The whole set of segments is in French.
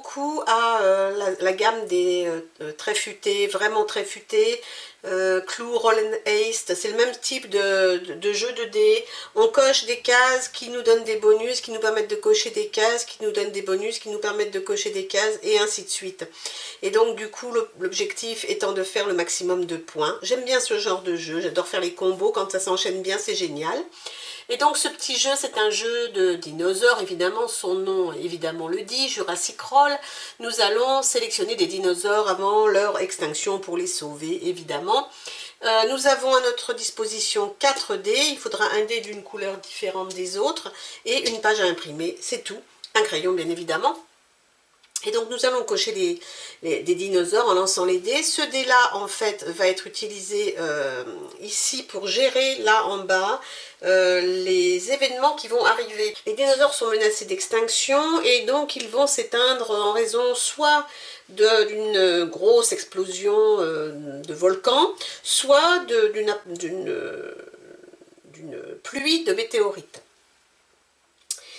beaucoup à la gamme des très futés, vraiment très futés, Clue, Roll and Haste. C'est le même type de jeu de dés. On coche des cases qui nous donnent des bonus, qui nous permettent de cocher des cases, qui nous donnent des bonus, qui nous permettent de cocher des cases, et ainsi de suite. Et donc du coup, l'objectif étant de faire le maximum de points. J'aime bien ce genre de jeu, j'adore faire les combos, quand ça s'enchaîne bien, c'est génial. Et donc ce petit jeu, c'est un jeu de dinosaures, évidemment, son nom évidemment le dit, Jurassic Roll. Nous allons sélectionner des dinosaures avant leur extinction pour les sauver, évidemment. Nous avons à notre disposition 4 dés, il faudra un dé d'une couleur différente des autres, et une page à imprimer, c'est tout. Un crayon bien évidemment. Et donc nous allons cocher des dinosaures en lançant les dés. Ce dé-là, en fait, va être utilisé ici pour gérer, là en bas, les événements qui vont arriver. Les dinosaures sont menacés d'extinction et donc ils vont s'éteindre en raison soit d'une grosse explosion de volcan, soit d'une pluie de météorites.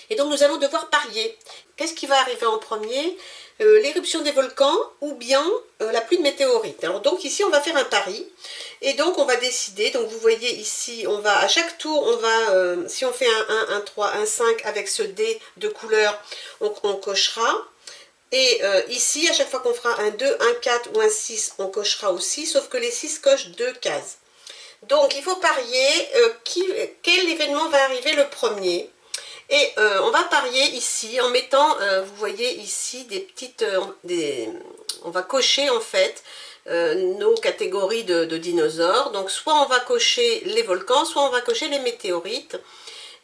Et donc nous allons devoir parier. Qu'est-ce qui va arriver en premier? L'éruption des volcans ou bien la pluie de météorites. Alors donc ici on va faire un pari et donc on va décider. Donc vous voyez ici, on va à chaque tour, on va si on fait un 1, un 3, un 5 avec ce dé de couleur, on cochera. Et ici, à chaque fois qu'on fera un 2, un 4 ou un 6, on cochera aussi, sauf que les 6 cochent 2 cases. Donc il faut parier quel événement va arriver le premier. Et on va parier ici en mettant, vous voyez ici, des petites, on va cocher en fait nos catégories de dinosaures. Donc soit on va cocher les volcans, soit on va cocher les météorites,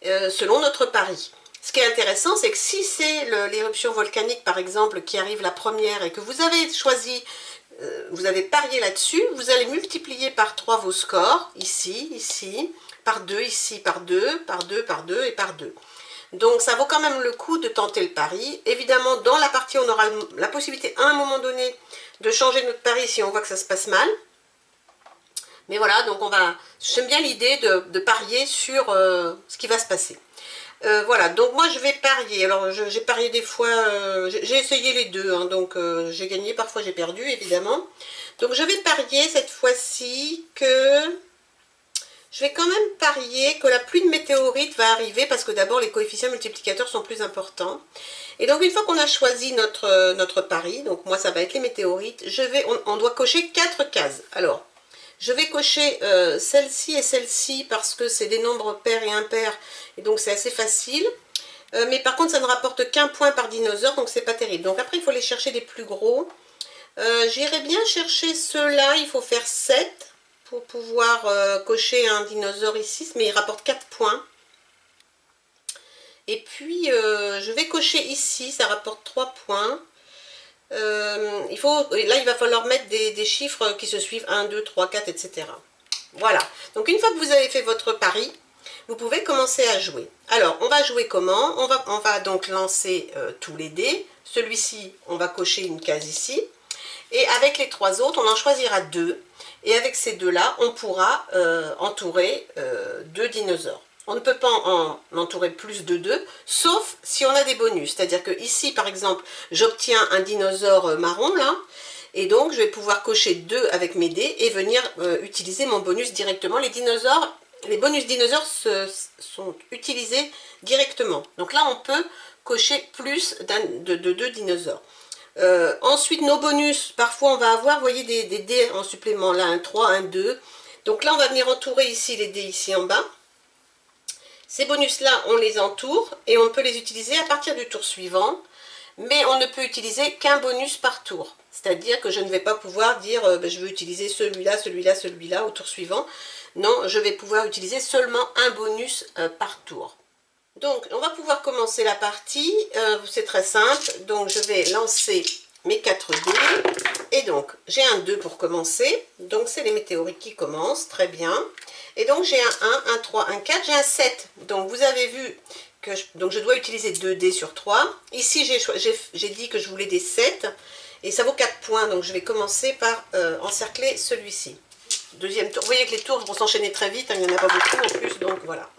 selon notre pari. Ce qui est intéressant, c'est que si c'est l'éruption volcanique par exemple qui arrive la première et que vous avez choisi, vous avez parié là-dessus, vous allez multiplier par 3 vos scores, ici, ici, par 2, ici, par 2, par 2, par 2 et par 2. Donc ça vaut quand même le coup de tenter le pari. Évidemment, dans la partie, on aura la possibilité à un moment donné de changer notre pari si on voit que ça se passe mal. Mais voilà, donc j'aime bien l'idée de parier sur ce qui va se passer. Voilà, donc moi je vais parier. Alors j'ai parié des fois, j'ai essayé les deux, hein, donc j'ai gagné, parfois j'ai perdu évidemment. Donc je vais parier cette fois-ci que... Je vais quand même parier que la pluie de météorites va arriver parce que d'abord les coefficients multiplicateurs sont plus importants. Et donc une fois qu'on a choisi notre pari, donc moi ça va être les météorites, on doit cocher 4 cases. Alors, je vais cocher celle-ci et celle-ci parce que c'est des nombres pairs et impairs et donc c'est assez facile. Mais par contre ça ne rapporte qu'un point par dinosaure, donc c'est pas terrible. Donc après il faut aller chercher des plus gros. J'irai bien chercher ceux-là, il faut faire 7. Pour pouvoir cocher un dinosaure ici, mais il rapporte 4 points. Et puis, je vais cocher ici, ça rapporte 3 points. Là, il va falloir mettre des chiffres qui se suivent, 1, 2, 3, 4, etc. Voilà. Donc, une fois que vous avez fait votre pari, vous pouvez commencer à jouer. Alors, on va jouer comment? On va donc lancer tous les dés. Celui-ci, on va cocher une case ici. Et avec les 3 autres, on en choisira 2. Et avec ces deux-là, on pourra entourer 2 dinosaures. On ne peut pas en entourer plus de 2, sauf si on a des bonus. C'est-à-dire que ici, par exemple, j'obtiens un dinosaure marron, là, et donc je vais pouvoir cocher 2 avec mes dés et venir utiliser mon bonus directement. Les bonus dinosaures sont utilisés directement. Donc là, on peut cocher plus de 2 dinosaures. Ensuite, nos bonus, parfois on va avoir, vous voyez, des dés en supplément, là, un 3, un 2. Donc là, on va venir entourer ici les dés ici en bas. Ces bonus-là, on les entoure et on peut les utiliser à partir du tour suivant. Mais on ne peut utiliser qu'un bonus par tour. C'est-à-dire que je ne vais pas pouvoir dire, je veux utiliser celui-là, celui-là, celui-là au tour suivant. Non, je vais pouvoir utiliser seulement un bonus par tour. Donc, on va pouvoir commencer la partie, c'est très simple, donc je vais lancer mes 4 dés, et donc j'ai un 2 pour commencer, donc c'est les météorites qui commencent, très bien, et donc j'ai un 1, un 3, un 4, j'ai un 7, donc vous avez vu que je dois utiliser 2 dés sur 3, ici j'ai dit que je voulais des 7, et ça vaut 4 points, donc je vais commencer par encercler celui-ci. Deuxième tour, vous voyez que les tours vont s'enchaîner très vite, hein, il n'y en a pas beaucoup en plus, donc voilà.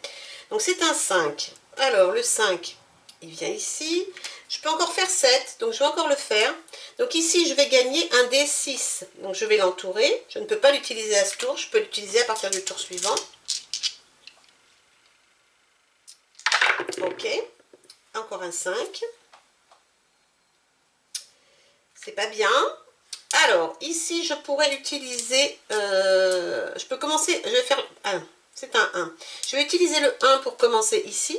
Donc c'est un 5. Alors le 5, il vient ici. Je peux encore faire 7, donc je vais encore le faire. Donc ici, je vais gagner un D6. Donc je vais l'entourer. Je ne peux pas l'utiliser à ce tour, je peux l'utiliser à partir du tour suivant. Ok, encore un 5. C'est pas bien. Alors, ici, je pourrais l'utiliser. Je peux commencer. Je vais faire. Ah, c'est un 1. Je vais utiliser le 1 pour commencer ici.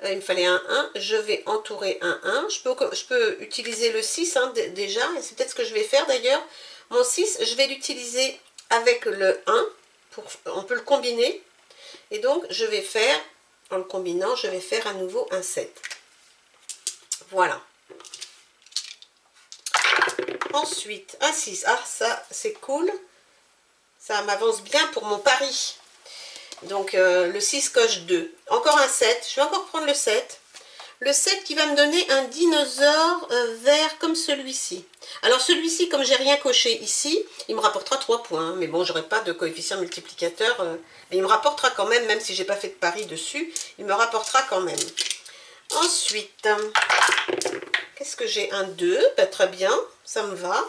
Il me fallait un 1. Je vais entourer un 1. Je peux utiliser le 6 hein, déjà. Et c'est peut-être ce que je vais faire d'ailleurs. Mon 6, je vais l'utiliser avec le 1. On peut le combiner. Et donc, je vais faire, en le combinant, je vais faire à nouveau un 7. Voilà. Ensuite, un 6. Ah, ça, c'est cool. Ça m'avance bien pour mon pari. Donc, le 6 coche 2. Encore un 7. Je vais encore prendre le 7. Le 7 qui va me donner un dinosaure vert comme celui-ci. Alors, celui-ci, comme j'ai rien coché ici, il me rapportera 3 points. Mais bon, j'aurai pas de coefficient multiplicateur. Mais il me rapportera quand même si j'ai pas fait de pari dessus, il me rapportera quand même. Ensuite, qu'est-ce que j'ai? Un 2. Ben, très bien, ça me va.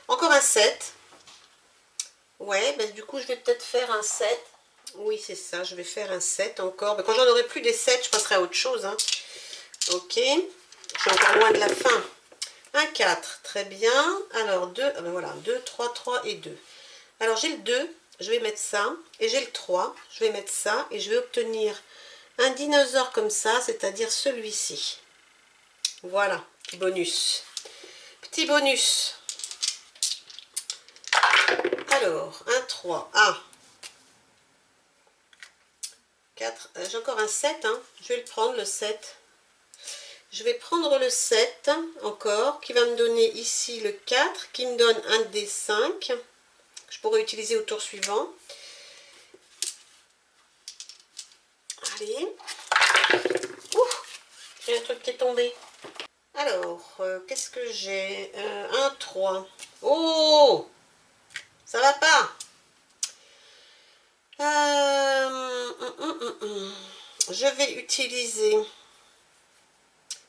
Encore un 7. Ouais, ben, du coup, je vais peut-être faire un 7. Oui, c'est ça, je vais faire un 7 encore. Ben, quand j'en aurai plus des 7, je passerai à autre chose. Hein. Ok, je suis encore loin de la fin. Un 4, très bien. Alors, 2, ah ben voilà, 2, 3, 3 et 2. Alors, j'ai le 2, je vais mettre ça. Et j'ai le 3, je vais mettre ça. Et je vais obtenir un dinosaure comme ça, c'est-à-dire celui-ci. Voilà, petit bonus. Petit bonus. Alors, un 3. Ah, 4. J'ai encore un 7. Hein. Je vais le prendre, le 7. Je vais prendre le 7 encore, qui va me donner ici le 4, qui me donne un D5, que je pourrais utiliser au tour suivant. Allez. Ouf, j'ai un truc qui est tombé. Alors, qu'est-ce que j'ai? Un 3. Oh, ça va pas. Je vais utiliser...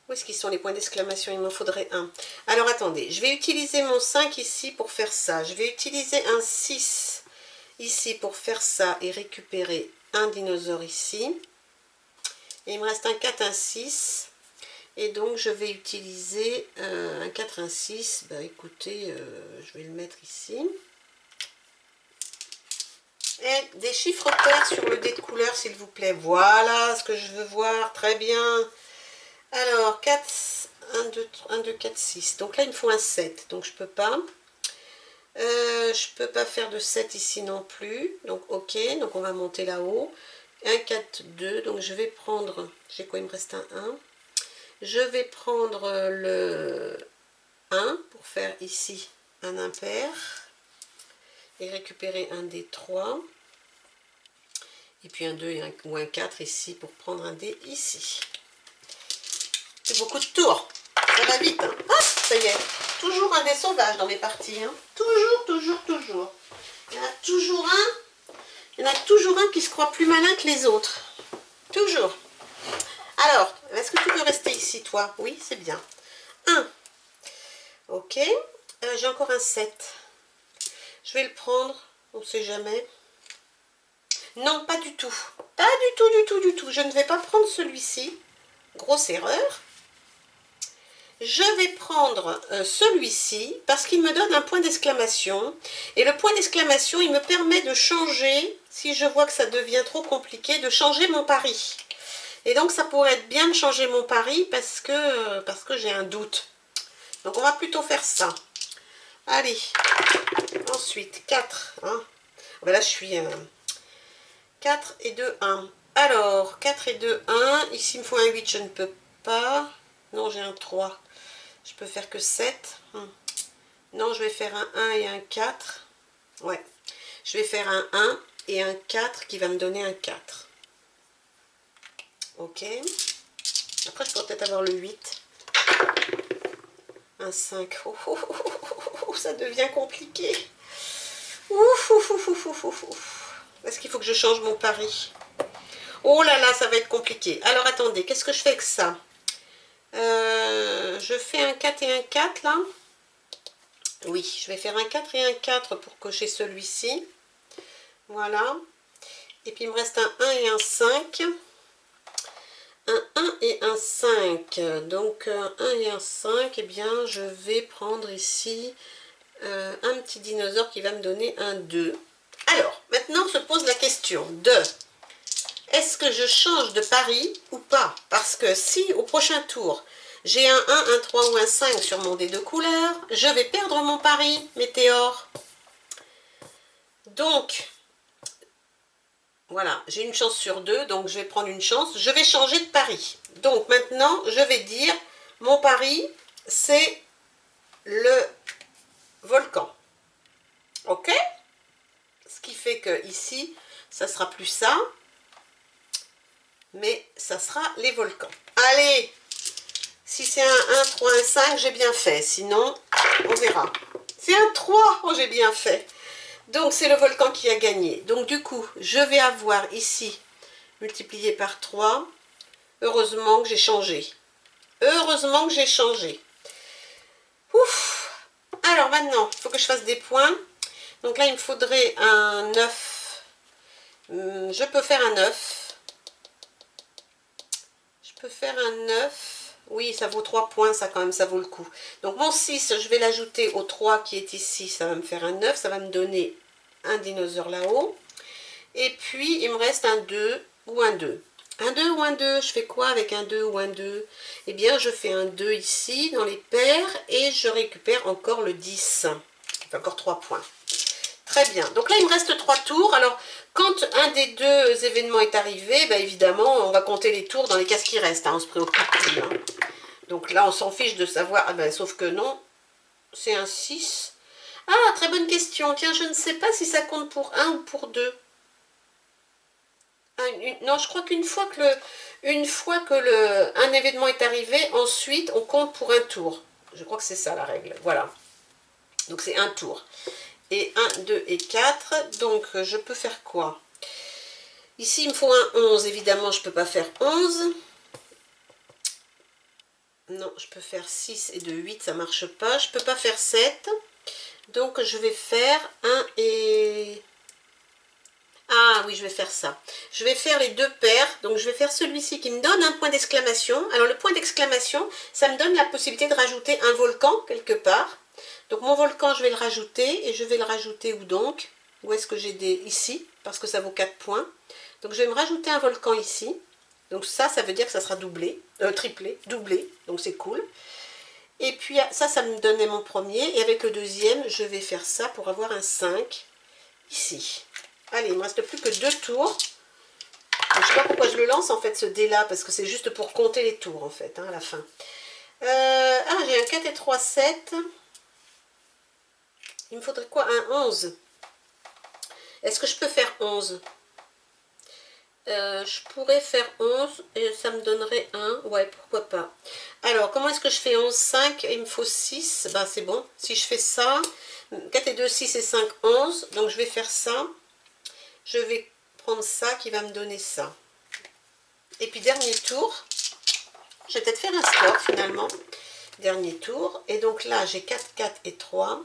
Où est-ce qu'ils sont les points d'exclamation? Il m'en faudrait un. Alors attendez, je vais utiliser mon 5 ici pour faire ça. Je vais utiliser un 6 ici pour faire ça et récupérer un dinosaure ici. Et il me reste un 4, un 6. Et donc je vais utiliser un 4, un 6. Bah écoutez, je vais le mettre ici. Et des chiffres pairs sur le dé de couleur s'il vous plaît. Voilà ce que je veux voir. Très bien. Alors 4, 1, 2, 4, 6. Donc là il me faut un 7. Donc je peux pas. Je peux pas faire de 7 ici non plus. Donc ok. Donc on va monter là-haut. 1, 4, 2. Donc je vais prendre... J'ai quoi? Il me reste un 1. Je vais prendre le 1 pour faire ici un impair. Et récupérer un dé 3. Et puis un 2 ou un 4 ici pour prendre un dé ici. C'est beaucoup de tours. Ça va vite. Hein. Ah, ça y est. Toujours un dé sauvage dans mes parties. Hein. Toujours, toujours, toujours. Il y en a toujours un. Il y en a toujours un qui se croit plus malin que les autres. Toujours. Alors, est-ce que tu veux rester ici, toi? Oui, c'est bien. 1. Ok. J'ai encore un 7. Je vais le prendre. On ne sait jamais. Non, pas du tout. Pas du tout, du tout, du tout. Je ne vais pas prendre celui-ci. Grosse erreur. Je vais prendre celui-ci parce qu'il me donne un point d'exclamation. Et le point d'exclamation, il me permet de changer, si je vois que ça devient trop compliqué, de changer mon pari. Et donc, ça pourrait être bien de changer mon pari parce que j'ai un doute. Donc, on va plutôt faire ça. Allez. Ensuite, 4. Hein. Ben là, je suis 4 et 2, 1. Alors, 4 et 2, 1. Ici, il me faut un 8, je ne peux pas. Non, j'ai un 3. Je peux faire que 7. Non, je vais faire un 1 et un 4. Ouais. Je vais faire un 1 et un 4 qui va me donner un 4. Ok. Après, je pourrais peut-être avoir le 8. Un 5. Oh, oh, oh, oh, oh, ça devient compliqué. Ouf, ouf, ouf, ouf, ouf, ouf, ouf. Est-ce qu'il faut que je change mon pari? Oh là là, ça va être compliqué. Alors, attendez, qu'est-ce que je fais avec ça? Je fais un 4 et un 4 là. Oui, je vais faire un 4 et un 4 pour cocher celui-ci. Voilà. Et puis il me reste un 1 et un 5. Un 1 et un 5. Donc un 1 et un 5, eh bien je vais prendre ici un petit dinosaure qui va me donner un 2. Alors, maintenant se pose la question de est-ce que je change de pari ou pas? Parce que si au prochain tour, j'ai un 1, un 3 ou un 5 sur mon dé de couleur, je vais perdre mon pari, météore. Donc, voilà, j'ai une chance sur 2, donc je vais prendre une chance. Je vais changer de pari. Donc maintenant, je vais dire, mon pari, c'est le volcan. Ok? Ce qui fait que ici, ça sera plus ça, mais ça sera les volcans. Allez! Si c'est un 1, 3, un 5, j'ai bien fait. Sinon, on verra. C'est un 3, oh j'ai bien fait. Donc c'est le volcan qui a gagné. Donc du coup, je vais avoir ici, multiplié par 3. Heureusement que j'ai changé. Heureusement que j'ai changé. Ouf! Alors maintenant, il faut que je fasse des points. Donc là, il me faudrait un 9. Je peux faire un 9. Je peux faire un 9. Oui, ça vaut 3 points, ça quand même, ça vaut le coup. Donc mon 6, je vais l'ajouter au 3 qui est ici, ça va me faire un 9, ça va me donner un dinosaure là-haut. Et puis, il me reste un 2 ou un 2. Un 2 ou un 2, je fais quoi avec un 2 ou un 2? Eh bien, je fais un 2 ici, dans les paires, et je récupère encore le 10. Ça fait encore 3 points. Très bien. Donc là, il me reste 3 tours. Alors, quand un des deux événements est arrivé, bah, évidemment, on va compter les tours dans les cases qui restent. Hein, on se préoccupe plus. Hein. Donc là, on s'en fiche de savoir. Ah ben, sauf que non, c'est un 6. Ah, très bonne question. Tiens, je ne sais pas si ça compte pour 1 ou pour 2. Non, je crois qu'une fois que, un événement est arrivé, ensuite, on compte pour un tour. Je crois que c'est ça la règle. Voilà. Donc c'est un tour. Et 1, 2 et 4. Donc je peux faire quoi? Ici, il me faut un 11. Évidemment, je ne peux pas faire 11. Non, je peux faire 6 et 2, 8, ça ne marche pas. Je ne peux pas faire 7. Donc, je vais faire 1 et... Ah oui, je vais faire ça. Je vais faire les deux paires. Donc, je vais faire celui-ci qui me donne un point d'exclamation. Alors, le point d'exclamation, ça me donne la possibilité de rajouter un volcan quelque part. Donc, mon volcan, je vais le rajouter. Et je vais le rajouter où donc? Où est-ce que j'ai des... Ici, parce que ça vaut 4 points. Donc, je vais me rajouter un volcan ici. Donc, ça veut dire que ça sera doublé. Triplé, doublé. Donc, c'est cool. Et puis, ça me donnait mon premier. Et avec le deuxième, je vais faire ça pour avoir un 5 ici. Allez, il ne me reste plus que 2 tours. Je ne sais pas pourquoi je le lance, en fait, ce dé-là, parce que c'est juste pour compter les tours, en fait, hein, à la fin. J'ai un 4 et 3, 7. Il me faudrait quoi? Un 11. Est-ce que je peux faire 11? Je pourrais faire 11 et ça me donnerait 1. Ouais, pourquoi pas. Alors, comment est-ce que je fais 11, 5? Il me faut 6. Ben, c'est bon. Si je fais ça, 4 et 2, 6 et 5, 11. Donc, je vais faire ça. Je vais prendre ça qui va me donner ça. Et puis, dernier tour. Je vais peut-être faire un score, finalement. Dernier tour. Et donc, là, j'ai 4, 4 et 3.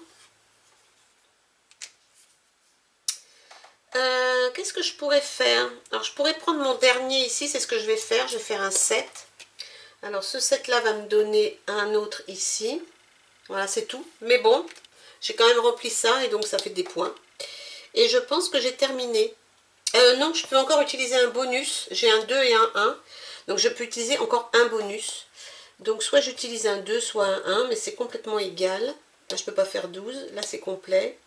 Qu'est-ce que je pourrais faire? Alors, je pourrais prendre mon dernier ici, c'est ce que je vais faire. Je vais faire un 7. Alors, ce 7-là va me donner un autre ici. Voilà, c'est tout. Mais bon, j'ai quand même rempli ça et donc ça fait des points. Et je pense que j'ai terminé. Non, je peux encore utiliser un bonus. J'ai un 2 et un 1. Donc, je peux utiliser encore un bonus. Donc, soit j'utilise un 2, soit un 1, mais c'est complètement égal. Là, je ne peux pas faire 12. Là, c'est complet.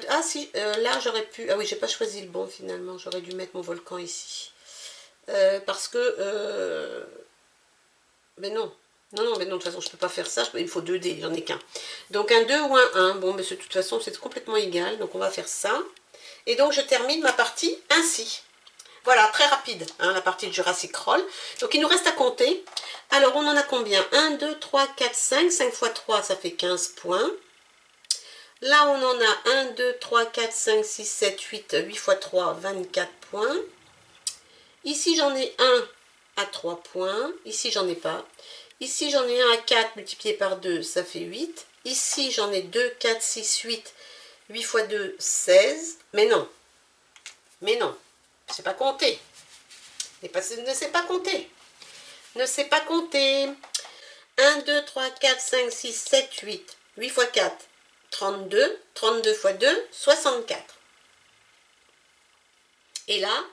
Ah si, là j'aurais pu... Ah oui, j'ai pas choisi le bon finalement, j'aurais dû mettre mon volcan ici. Parce que... Mais non, mais non, de toute façon je peux pas faire ça, il me faut 2 dés, j'en ai qu'un. Donc un 2 ou un 1, bon mais de toute façon c'est complètement égal, donc on va faire ça. Et donc je termine ma partie ainsi. Voilà, très rapide, hein, la partie de Jurassic Roll. Donc il nous reste à compter. Alors on en a combien? 1, 2, 3, 4, 5, 5 fois 3 ça fait 15 points. Là, on en a 1, 2, 3, 4, 5, 6, 7, 8, 8 fois 3, 24 points. Ici, j'en ai un à 3 points. Ici, j'en ai pas. Ici, j'en ai un à 4 multiplié par 2, ça fait 8. Ici, j'en ai 2, 4, 6, 8. 8 fois 2, 16. Mais non. Mais non. Je ne sais pas compter. Ne sais pas compter. Ne sais pas compter. 1, 2, 3, 4, 5, 6, 7, 8. 8 fois 4, 32. 32 fois 2, 64. Et là,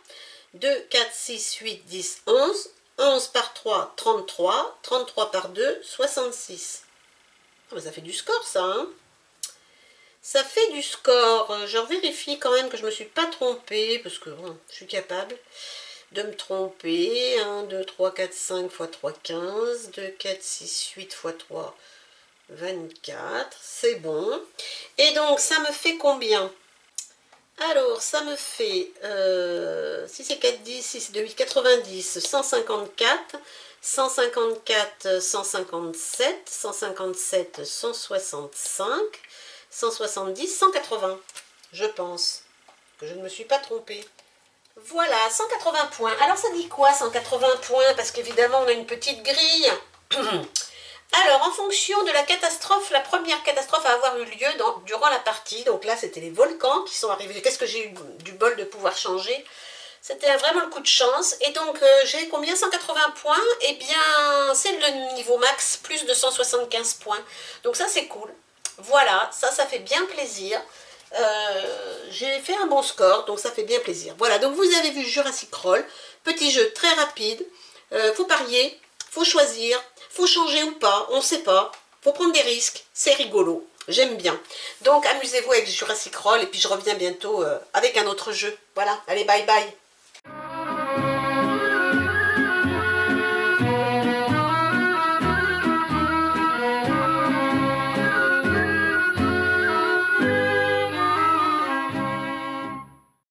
2, 4, 6, 8, 10, 11. 11 par 3, 33. 33 par 2, 66. Oh, mais ça fait du score, ça, hein? Ça fait du score. Je vérifie quand même que je ne me suis pas trompée, parce que bon, je suis capable de me tromper. 1, 2, 3, 4, 5 x 3, 15. 2, 4, 6, 8 x 3, 24. C'est bon. Et donc, ça me fait combien? Alors, ça me fait 6 et 4, 10, 6 et 2, 8, 90, 154, 154, 157, 157, 165, 170, 180. Je pense que je ne me suis pas trompée. Voilà, 180 points. Alors, ça dit quoi, 180 points? Parce qu'évidemment, on a une petite grille. Alors, en fonction de la catastrophe, la première catastrophe à avoir eu lieu durant la partie, donc là, c'était les volcans qui sont arrivés. Qu'est-ce que j'ai eu du bol de pouvoir changer? C'était vraiment le coup de chance. Et donc, j'ai combien? 180 points. Eh bien, c'est le niveau max, plus de 175 points. Donc ça, c'est cool. Voilà, ça fait bien plaisir. J'ai fait un bon score, donc ça fait bien plaisir. Voilà, donc vous avez vu Jurassic Roll. Petit jeu très rapide. Faut parier, faut choisir, faut changer ou pas, on ne sait pas. Faut prendre des risques, c'est rigolo. J'aime bien. Donc amusez-vous avec Jurassic Roll et puis je reviens bientôt avec un autre jeu. Voilà, allez, bye bye.